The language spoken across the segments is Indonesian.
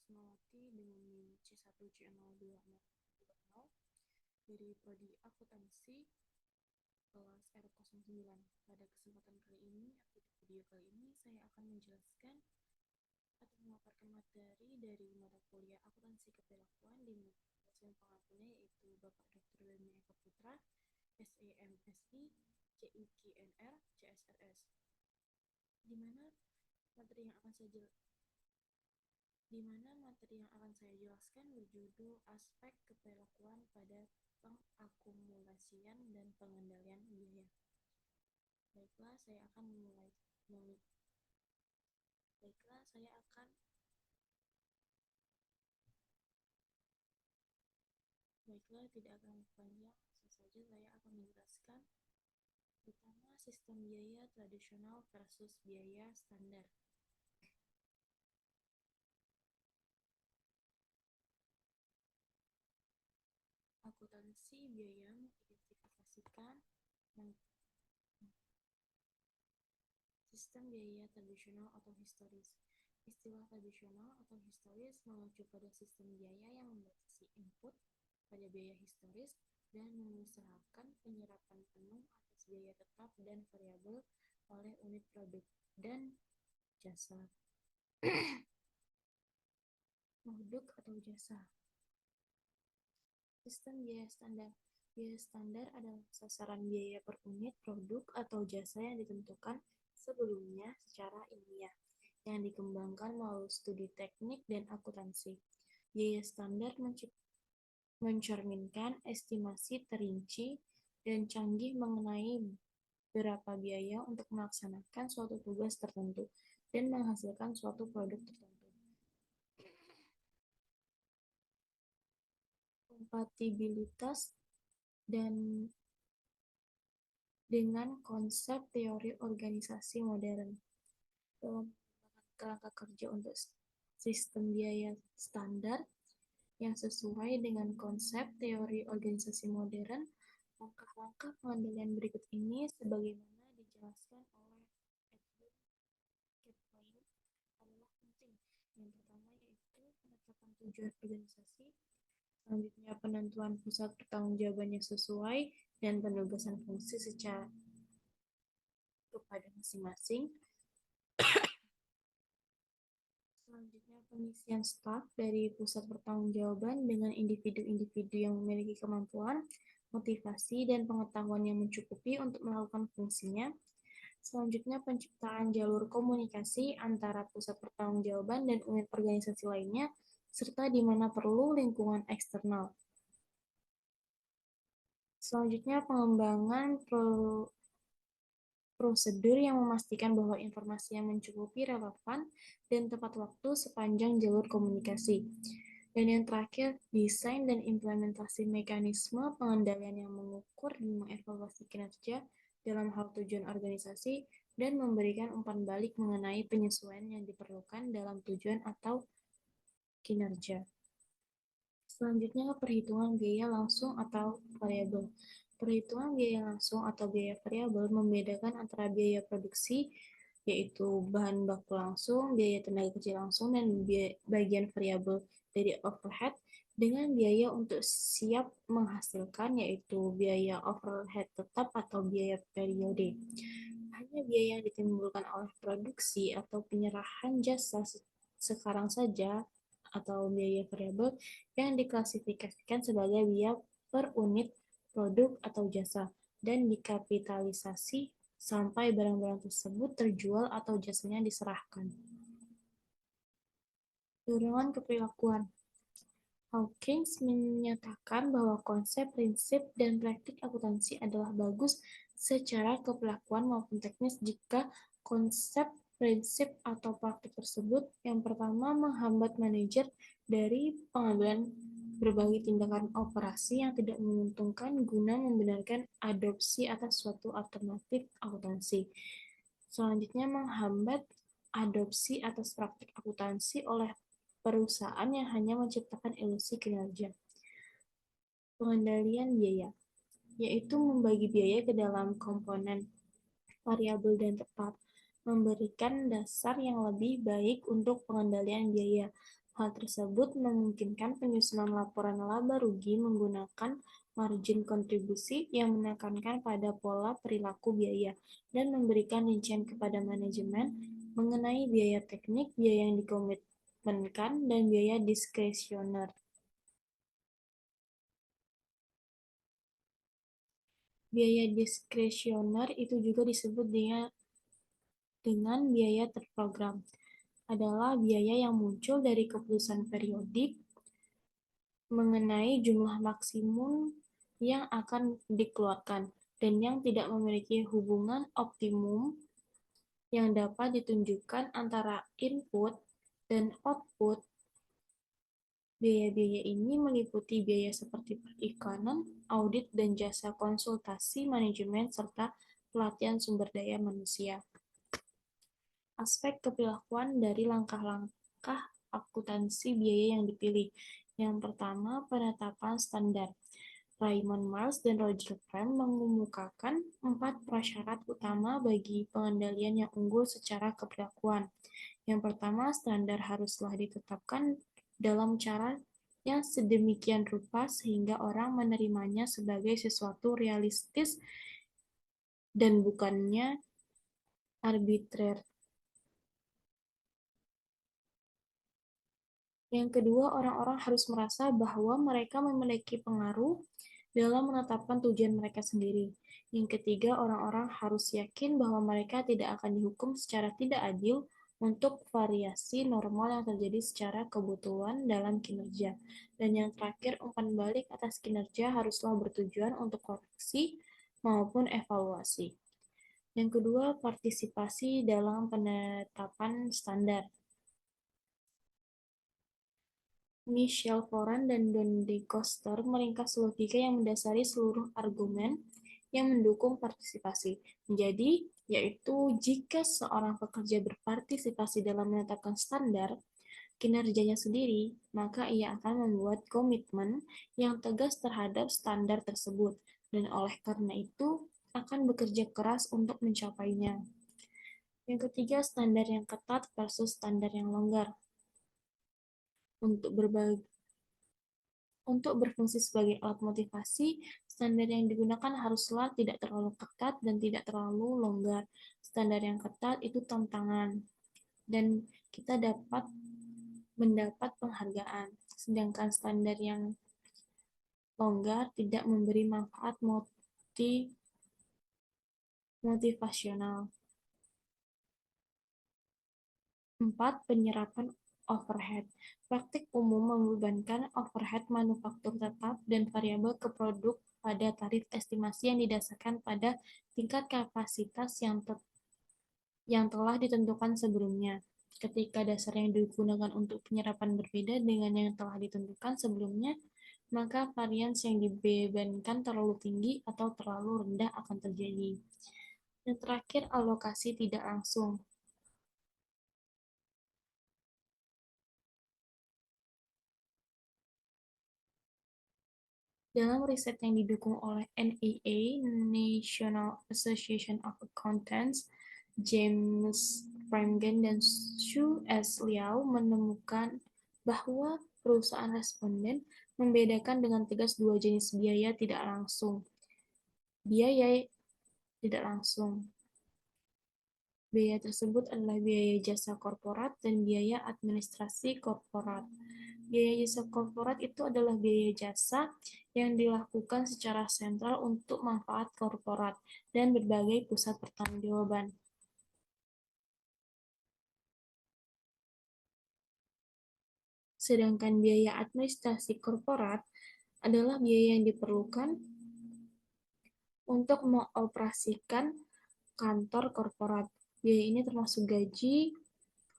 Kusmawati dengan NIM C1C02 dari Prodi Akuntansi kelas R09. Pada kesempatan kali ini, atau di video kali ini, saya akan menjelaskan atau memaparkan materi dari mata kuliah Akuntansi Keperilakuan di dosen pengampunya yaitu Bapak Dr. Dani Eka Putra, SEMSI, CIKNR, CSRS. Di mana materi yang akan saya jelaskan berjudul Aspek Keperilakuan pada Pengakumulasian dan Pengendalian Biaya. Baiklah, tidak akan panjang, langsung saja saya akan menjelaskan. Pertama, sistem biaya tradisional versus biaya standar. Akuntansi biaya mengidentifikasikan sistem biaya tradisional atau historis. Istilah tradisional atau historis mengacu pada sistem biaya yang membatasi input pada biaya historis dan mengusahakan penyerapan penuh atas biaya tetap dan variabel oleh unit produk dan jasa. Produk atau jasa. Sistem biaya standar. Biaya standar adalah sasaran biaya per unit produk atau jasa yang ditentukan sebelumnya secara ilmiah, yang dikembangkan melalui studi teknik dan akuntansi. Biaya standar mencerminkan estimasi terinci dan canggih mengenai berapa biaya untuk melaksanakan suatu tugas tertentu dan menghasilkan suatu produk tertentu. Kompatibilitas dan dengan konsep teori organisasi modern. Dalam kerangka kerja untuk sistem biaya standar yang sesuai dengan konsep teori organisasi modern, langkah-langkah pengendalian berikut ini sebagaimana dijelaskan oleh Edwin Kaplan adalah penting. Yang pertama yaitu penetapan tujuan organisasi, selanjutnya penentuan pusat pertanggungjawaban yang sesuai dan penugasan fungsi secara kepada masing-masing. Selanjutnya pengisian staf dari pusat pertanggungjawaban dengan individu-individu yang memiliki kemampuan, motivasi, dan pengetahuan yang mencukupi untuk melakukan fungsinya. Selanjutnya penciptaan jalur komunikasi antara pusat pertanggungjawaban dan unit organisasi lainnya, serta di mana perlu lingkungan eksternal. Selanjutnya pengembangan prosedur yang memastikan bahwa informasi yang mencukupi relevan dan tepat waktu sepanjang jalur komunikasi. Dan yang terakhir, desain dan implementasi mekanisme pengendalian yang mengukur dan mengevaluasi kinerja dalam hal tujuan organisasi dan memberikan umpan balik mengenai penyesuaian yang diperlukan dalam tujuan atau kinerja. Selanjutnya, perhitungan biaya langsung atau variabel. Perhitungan biaya langsung atau biaya variabel membedakan antara biaya produksi, yaitu bahan baku langsung, biaya tenaga kerja langsung, dan bagian variabel dari overhead, dengan biaya untuk siap menghasilkan, yaitu biaya overhead tetap atau biaya periode. Hanya biaya yang ditimbulkan oleh produksi atau penyerahan jasa sekarang saja atau biaya variabel yang diklasifikasikan sebagai biaya per unit produk atau jasa dan dikapitalisasi sampai barang-barang tersebut terjual atau jasanya diserahkan. Dorongan keperilakuan. Hawkins menyatakan bahwa konsep, prinsip, dan praktik akuntansi adalah bagus secara keperilakuan maupun teknis jika konsep, prinsip, atau praktik tersebut yang pertama menghambat manajer dari pengambilan berbagai tindakan operasi yang tidak menguntungkan guna membenarkan adopsi atas suatu alternatif akuntansi. Selanjutnya, menghambat adopsi atas praktik akuntansi oleh perusahaan yang hanya menciptakan ilusi kinerja. Pengendalian biaya, yaitu membagi biaya ke dalam komponen variabel dan tetap, memberikan dasar yang lebih baik untuk pengendalian biaya. Hal tersebut memungkinkan penyusunan laporan laba rugi menggunakan margin kontribusi yang menekankan pada pola perilaku biaya dan memberikan rincian kepada manajemen mengenai biaya teknik, biaya yang dikomitmenkan, dan biaya diskresioner. Biaya diskresioner itu juga disebut dengan biaya terprogram. Adalah biaya yang muncul dari keputusan periodik mengenai jumlah maksimum yang akan dikeluarkan dan yang tidak memiliki hubungan optimum yang dapat ditunjukkan antara input dan output. Biaya-biaya ini meliputi biaya seperti periklanan, audit, dan jasa konsultasi manajemen serta pelatihan sumber daya manusia. Aspek keperilakuan dari langkah-langkah akuntansi biaya yang dipilih. Yang pertama, penetapan standar. Raymond Mars dan Roger Cram mengemukakan 4 prasyarat utama bagi pengendalian yang unggul secara keperilakuan. Yang pertama, standar haruslah ditetapkan dalam cara yang sedemikian rupa sehingga orang menerimanya sebagai sesuatu realistis dan bukannya arbitrer. Yang kedua, orang-orang harus merasa bahwa mereka memiliki pengaruh dalam menetapkan tujuan mereka sendiri. Yang ketiga, orang-orang harus yakin bahwa mereka tidak akan dihukum secara tidak adil untuk variasi normal yang terjadi secara kebetulan dalam kinerja. Dan yang terakhir, umpan balik atas kinerja haruslah bertujuan untuk koreksi maupun evaluasi. Yang kedua, partisipasi dalam penetapan standar. Michel Foran dan Don De Coster meringkas logika yang mendasari seluruh argumen yang mendukung partisipasi. Menjadi, yaitu jika seorang pekerja berpartisipasi dalam menetapkan standar kinerjanya sendiri, maka ia akan membuat komitmen yang tegas terhadap standar tersebut, dan oleh karena itu akan bekerja keras untuk mencapainya. Yang ketiga, standar yang ketat versus standar yang longgar. Untuk berfungsi sebagai alat motivasi, standar yang digunakan haruslah tidak terlalu ketat dan tidak terlalu longgar. Standar yang ketat itu tantangan, dan kita dapat mendapat penghargaan. Sedangkan standar yang longgar tidak memberi manfaat motivasional. 4. Penyerapan overhead. Praktik umum membebankan overhead manufaktur tetap dan variabel ke produk pada tarif estimasi yang didasarkan pada tingkat kapasitas yang telah ditentukan sebelumnya. Ketika dasar yang digunakan untuk penyerapan berbeda dengan yang telah ditentukan sebelumnya, maka varians yang dibebankan terlalu tinggi atau terlalu rendah akan terjadi. Dan terakhir, alokasi tidak langsung. Dalam riset yang didukung oleh NAA, National Association of Accountants, James Frangen dan Xu S. Liao menemukan bahwa perusahaan responden membedakan dengan tegas dua jenis biaya tidak langsung. Biaya tidak langsung. Biaya tersebut adalah biaya jasa korporat dan biaya administrasi korporat. Biaya jasa korporat itu adalah biaya jasa yang dilakukan secara sentral untuk manfaat korporat dan berbagai pusat pertanggungjawaban. Sedangkan biaya administrasi korporat adalah biaya yang diperlukan untuk mengoperasikan kantor korporat. Biaya ini termasuk gaji,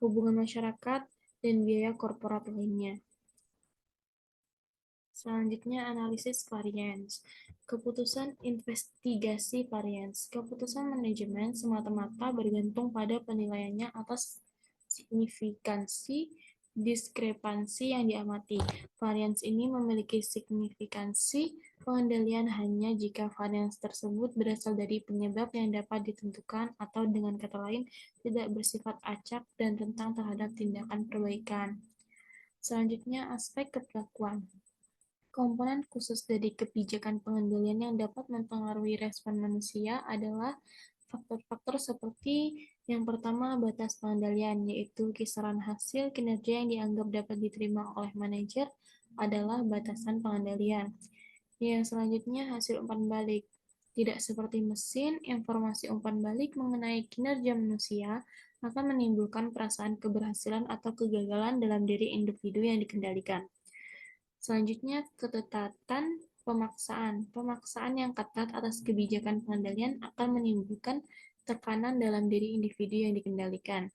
hubungan masyarakat, dan biaya korporat lainnya. Selanjutnya, analisis varians. Keputusan investigasi varians. Keputusan manajemen semata-mata bergantung pada penilaiannya atas signifikansi diskrepansi yang diamati. Varians ini memiliki signifikansi pengendalian hanya jika varians tersebut berasal dari penyebab yang dapat ditentukan atau dengan kata lain tidak bersifat acak dan rentang terhadap tindakan perbaikan. Selanjutnya, aspek keperlakuan. Komponen khusus dari kebijakan pengendalian yang dapat mempengaruhi respon manusia adalah faktor-faktor seperti yang pertama, batas pengendalian, yaitu kisaran hasil kinerja yang dianggap dapat diterima oleh manajer adalah batasan pengendalian. Yang selanjutnya, hasil umpan balik. Tidak seperti mesin, informasi umpan balik mengenai kinerja manusia akan menimbulkan perasaan keberhasilan atau kegagalan dalam diri individu yang dikendalikan. Selanjutnya, ketetatan pemaksaan. Pemaksaan yang ketat atas kebijakan pengendalian akan menimbulkan tekanan dalam diri individu yang dikendalikan.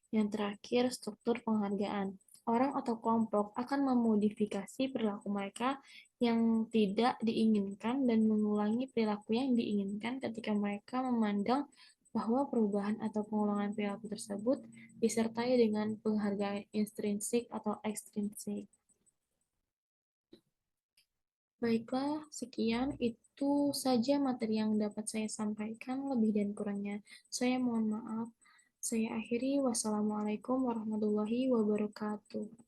Yang terakhir, struktur penghargaan. Orang atau kelompok akan memodifikasi perilaku mereka yang tidak diinginkan dan mengulangi perilaku yang diinginkan ketika mereka memandang bahwa perubahan atau pengulangan perilaku tersebut disertai dengan penghargaan intrinsik atau ekstrinsik. Baiklah, sekian itu saja materi yang dapat saya sampaikan. Lebih dan kurangnya, saya mohon maaf. Saya akhiri. Wassalamualaikum warahmatullahi wabarakatuh.